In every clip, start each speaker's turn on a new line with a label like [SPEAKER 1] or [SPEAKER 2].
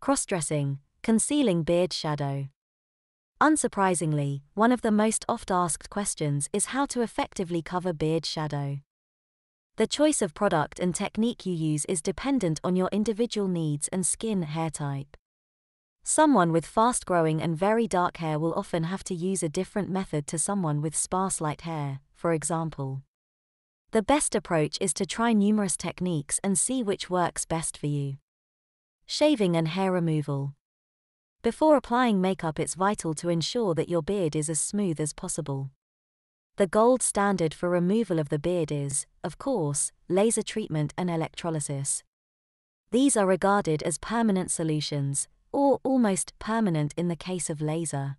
[SPEAKER 1] Crossdressing, concealing beard shadow. Unsurprisingly, one of the most oft-asked questions is how to effectively cover beard shadow. The choice of product and technique you use is dependent on your individual needs and skin hair type. Someone with fast-growing and very dark hair will often have to use a different method to someone with sparse light hair, for example. The best approach is to try numerous techniques and see which works best for you. Shaving and hair removal. Before applying makeup, it's vital to ensure that your beard is as smooth as possible. The gold standard for removal of the beard is, of course, laser treatment and electrolysis. These are regarded as permanent solutions, or almost permanent in the case of laser.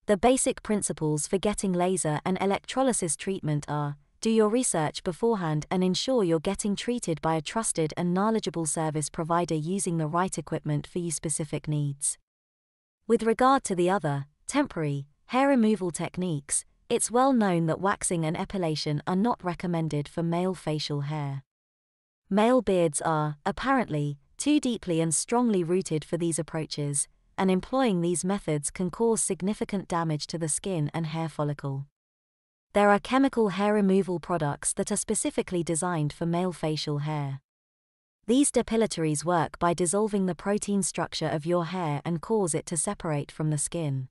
[SPEAKER 1] The basic principles for getting laser and electrolysis treatment are: do your research beforehand and ensure you're getting treated by a trusted and knowledgeable service provider using the right equipment for your specific needs. With regard to the other, temporary, hair removal techniques, it's well known that waxing and epilation are not recommended for male facial hair. Male beards are, apparently, too deeply and strongly rooted for these approaches, and employing these methods can cause significant damage to the skin and hair follicle. There are chemical hair removal products that are specifically designed for male facial hair. These depilatories work by dissolving the protein structure of your hair and cause it to separate from the skin.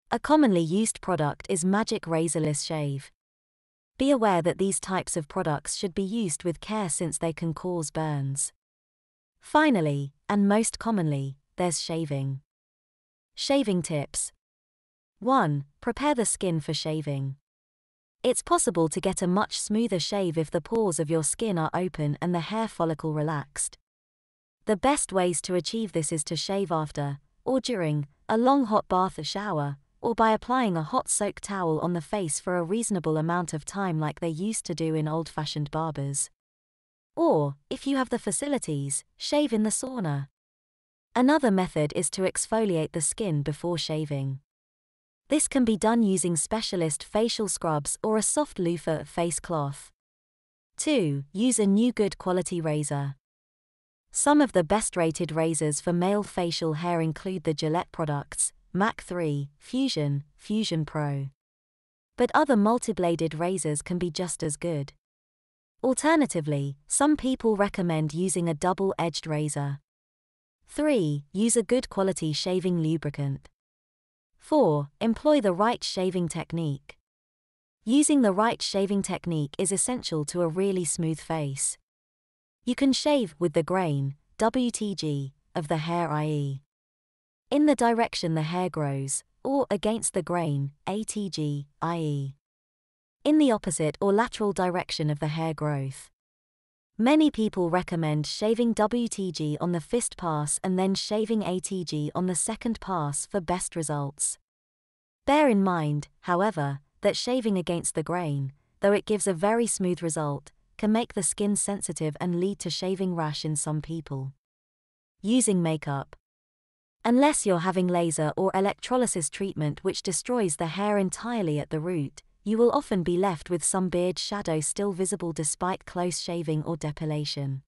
[SPEAKER 1] A commonly used product is Magic Razorless Shave. Be aware that these types of products should be used with care since they can cause burns. Finally, and most commonly, there's shaving. Shaving tips. 1. Prepare the skin for shaving. It's possible to get a much smoother shave if the pores of your skin are open and the hair follicle relaxed. The best ways to achieve this is to shave after, or during, a long hot bath or shower, or by applying a hot soak towel on the face for a reasonable amount of time like they used to do in old-fashioned barbers. Or, if you have the facilities, shave in the sauna. Another method is to exfoliate the skin before shaving. This can be done using specialist facial scrubs or a soft loofah face cloth. 2. Use a new good quality razor. Some of the best rated razors for male facial hair include the Gillette products, Mach 3, Fusion, Fusion Pro. But other multi-bladed razors can be just as good. Alternatively, some people recommend using a double-edged razor. 3. Use a good quality shaving lubricant. 4. Employ the right shaving technique. Using the right shaving technique is essential to a really smooth face. You can shave with the grain, WTG, of the hair, i.e. in the direction the hair grows, or against the grain, ATG, i.e. in the opposite or lateral direction of the hair growth. Many people recommend shaving WTG on the first pass and then shaving ATG on the second pass for best results. Bear in mind, however, that shaving against the grain, though it gives a very smooth result, can make the skin sensitive and lead to shaving rash in some people. Using makeup. Unless you're having laser or electrolysis treatment which destroys the hair entirely at the root, you will often be left with some beard shadow still visible despite close shaving or depilation.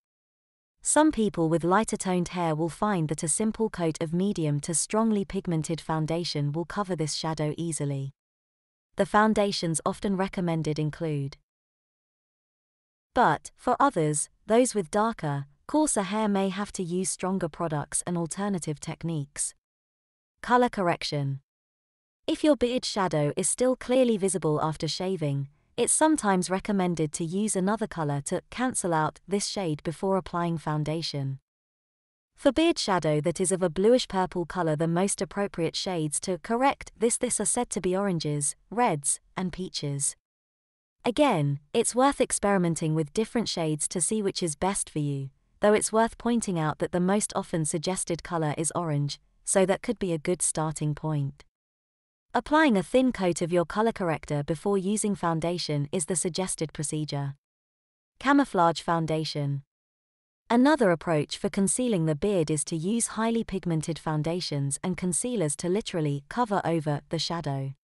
[SPEAKER 1] Some people with lighter toned hair will find that a simple coat of medium to strongly pigmented foundation will cover this shadow easily. The foundations often recommended include. But, for others, those with darker, coarser hair may have to use stronger products and alternative techniques. Color correction. If your beard shadow is still clearly visible after shaving, it's sometimes recommended to use another color to cancel out this shade before applying foundation. For beard shadow that is of a bluish-purple color, the most appropriate shades to correct this are said to be oranges, reds, and peaches. Again, it's worth experimenting with different shades to see which is best for you, though it's worth pointing out that the most often suggested color is orange, so that could be a good starting point. Applying a thin coat of your color corrector before using foundation is the suggested procedure. Camouflage foundation. Another approach for concealing the beard is to use highly pigmented foundations and concealers to literally cover over the shadow.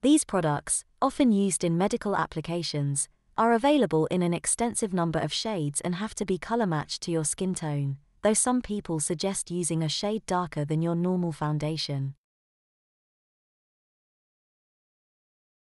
[SPEAKER 1] These products, often used in medical applications, are available in an extensive number of shades and have to be color matched to your skin tone, though some people suggest using a shade darker than your normal foundation.